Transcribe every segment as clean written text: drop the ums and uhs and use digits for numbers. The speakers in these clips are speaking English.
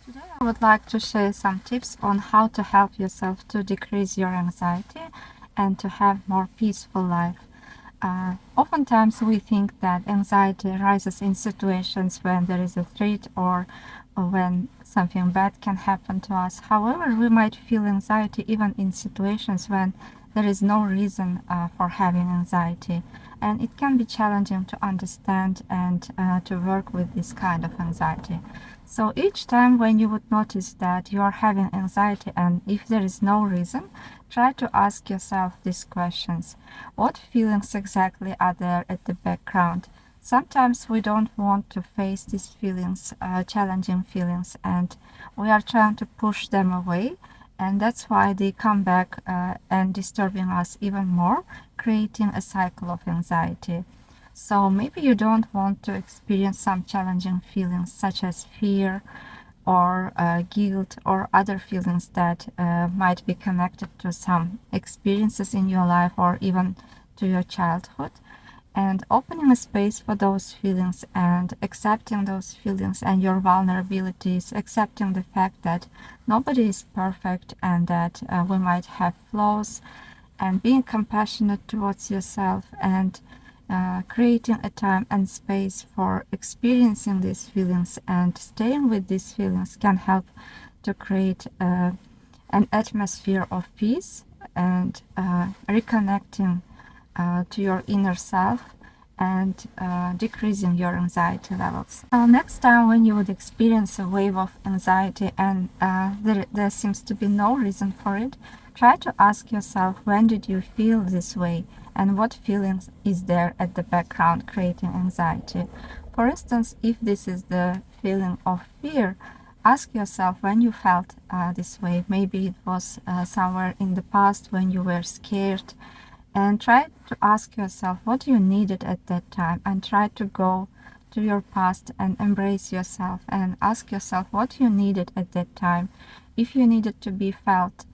Today I would like to share some tips on how to help yourself to decrease your anxiety and to have more peaceful life. Oftentimes we think that anxiety arises in situations when there is a threat or when something bad can happen to us. However, we might feel anxiety even in situations when there is no reason for having anxiety. And it can be challenging to understand and to work with this kind of anxiety. So each time when you would notice that you are having anxiety and if there is no reason, try to ask yourself these questions. What feelings exactly are there at the background? Sometimes we don't want to face these feelings, challenging feelings, and we are trying to push them away. And that's why they come back and disturbing us even more, creating a cycle of anxiety. So maybe you don't want to experience some challenging feelings such as fear or guilt or other feelings that might be connected to some experiences in your life or even to your childhood. And opening a space for those feelings and accepting those feelings and your vulnerabilities, accepting the fact that nobody is perfect and that we might have flaws, and being compassionate towards yourself and creating a time and space for experiencing these feelings and staying with these feelings can help to create an atmosphere of peace and reconnecting to your inner self and decreasing your anxiety levels. Next time when you would experience a wave of anxiety and there seems to be no reason for it, try to ask yourself, when did you feel this way and what feelings is there at the background creating anxiety. For instance, if this is the feeling of fear, ask yourself when you felt this way. Maybe it was somewhere in the past when you were scared, and try to ask yourself what you needed at that time, and try to go to your past and embrace yourself and ask yourself what you needed at that time. If you needed to be felt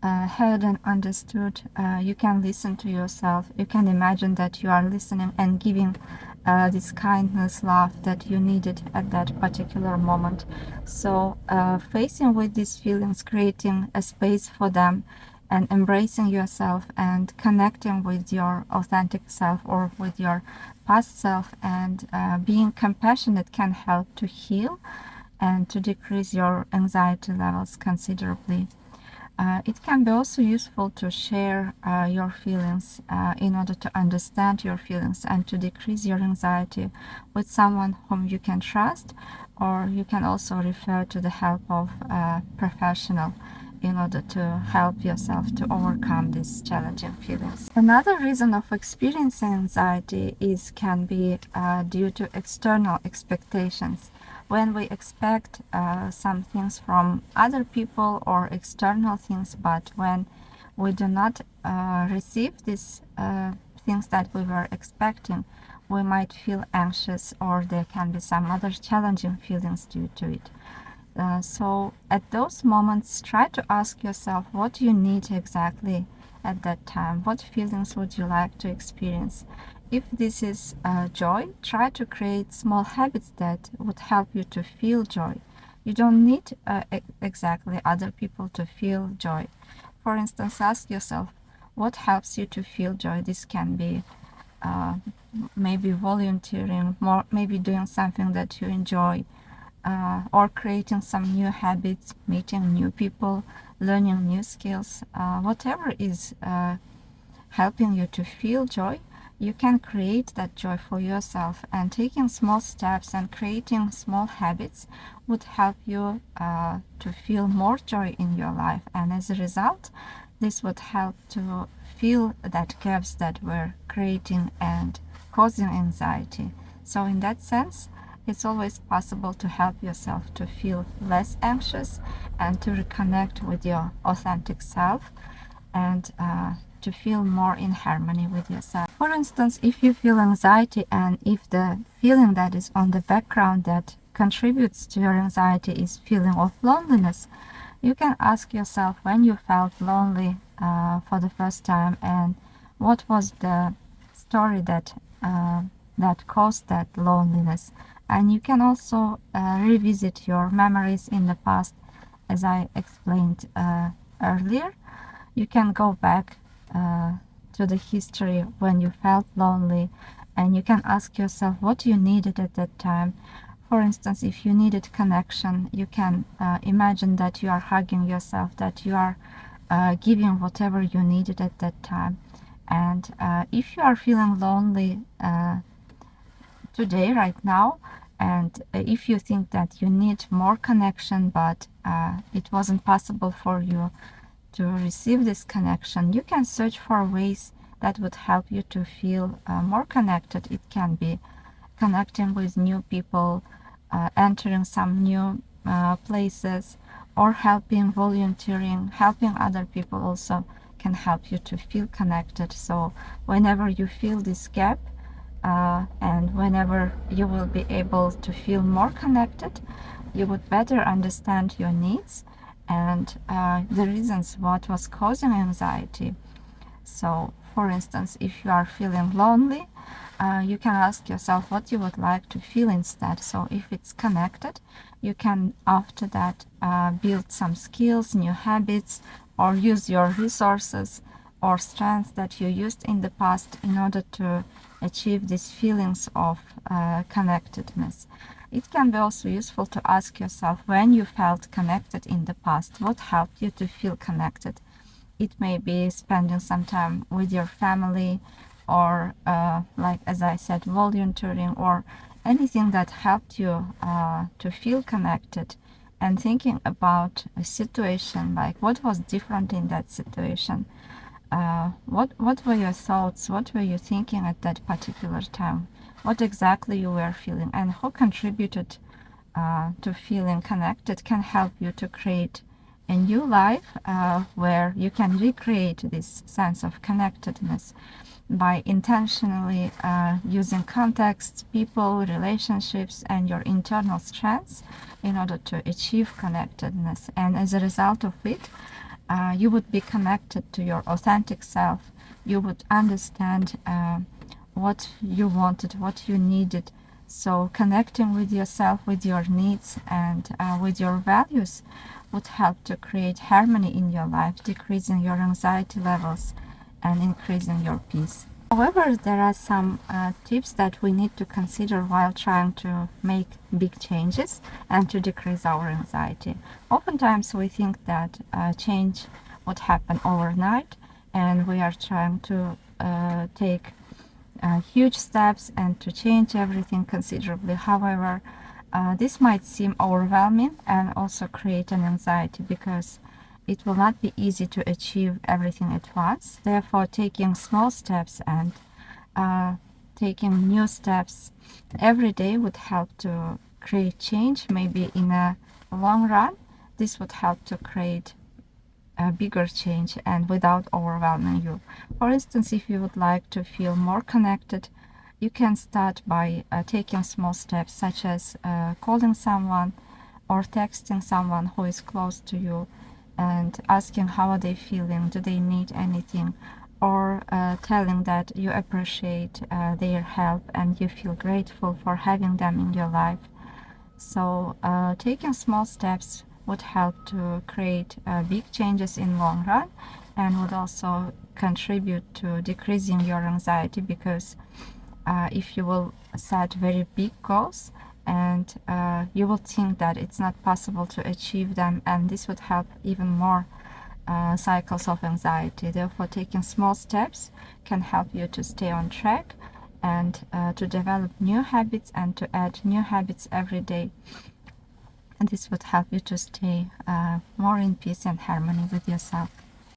heard and understood, you can listen to yourself. You can imagine that you are listening and giving this kindness, love that you needed at that particular moment. So facing with these feelings, creating a space for them and embracing yourself and connecting with your authentic self or with your past self and being compassionate can help to heal and to decrease your anxiety levels considerably. It can be also useful to share your feelings in order to understand your feelings and to decrease your anxiety with someone whom you can trust, or you can also refer to the help of a professional in order to help yourself to overcome these challenging feelings. Another reason of experiencing anxiety can be due to external expectations. When we expect some things from other people or external things, but when we do not receive these things that we were expecting, we might feel anxious, or there can be some other challenging feelings due to it. So at those moments, try to ask yourself what you need exactly at that time. What feelings would you like to experience? If this is joy, try to create small habits that would help you to feel joy. You don't need exactly other people to feel joy. For instance, ask yourself, what helps you to feel joy? This can be uh, maybe volunteering, more maybe doing something that you enjoy, or creating some new habits, meeting new people, learning new skills, whatever is helping you to feel joy, you can create that joy for yourself. And taking small steps and creating small habits would help you to feel more joy in your life. And as a result, this would help to fill that gaps that were creating and causing anxiety. So in that sense, it's always possible to help yourself to feel less anxious and to reconnect with your authentic self and to feel more in harmony with yourself. For instance, if you feel anxiety and if the feeling that is on the background that contributes to your anxiety is feeling of loneliness, you can ask yourself when you felt lonely for the first time, and what was the story that caused that loneliness, And you can also revisit your memories in the past, as I explained earlier. You can go back to the history when you felt lonely, and you can ask yourself what you needed at that time. For instance, if you needed connection, you can imagine that you are hugging yourself, that you are giving whatever you needed at that time. And if you are feeling lonely today, right now, and if you think that you need more connection, but it wasn't possible for you to receive this connection, you can search for ways that would help you to feel more connected. It can be connecting with new people, entering some new places, or helping, volunteering. Helping other people also can help you to feel connected. So whenever you feel this gap, and whenever you will be able to feel more connected, you would better understand your needs and the reasons what was causing anxiety. So, for instance, if you are feeling lonely, you can ask yourself what you would like to feel instead. So, if it's connected, you can after that build some skills, new habits, or use your resources or strengths that you used in the past in order to achieve these feelings of connectedness. It can be also useful to ask yourself when you felt connected in the past, what helped you to feel connected. It may be spending some time with your family, or like as I said, volunteering, or anything that helped you to feel connected, and thinking about a situation, like what was different in that situation. What were your thoughts? What were you thinking at that particular time? What exactly you were feeling, and who contributed to feeling connected can help you to create a new life where you can recreate this sense of connectedness by intentionally using contexts, people, relationships, and your internal strengths in order to achieve connectedness. And as a result of it, you would be connected to your authentic self. You would understand what you wanted, what you needed. So connecting with yourself, with your needs, and with your values would help to create harmony in your life, decreasing your anxiety levels and increasing your peace. However, there are some tips that we need to consider while trying to make big changes and to decrease our anxiety. Oftentimes we think that change would happen overnight, and we are trying to take huge steps and to change everything considerably. However, this might seem overwhelming and also create an anxiety because it will not be easy to achieve everything at once. Therefore, taking small steps and taking new steps every day would help to create change. Maybe in a long run, this would help to create a bigger change and without overwhelming you. For instance, if you would like to feel more connected, you can start by taking small steps, such as calling someone or texting someone who is close to you and asking how are they feeling, do they need anything, or telling that you appreciate their help and you feel grateful for having them in your life. So taking small steps would help to create big changes in long run, and would also contribute to decreasing your anxiety, because if you will set very big goals, and you will think that it's not possible to achieve them, and this would help even more cycles of anxiety. Therefore, taking small steps can help you to stay on track and to develop new habits and to add new habits every day. And this would help you to stay more in peace and harmony with yourself.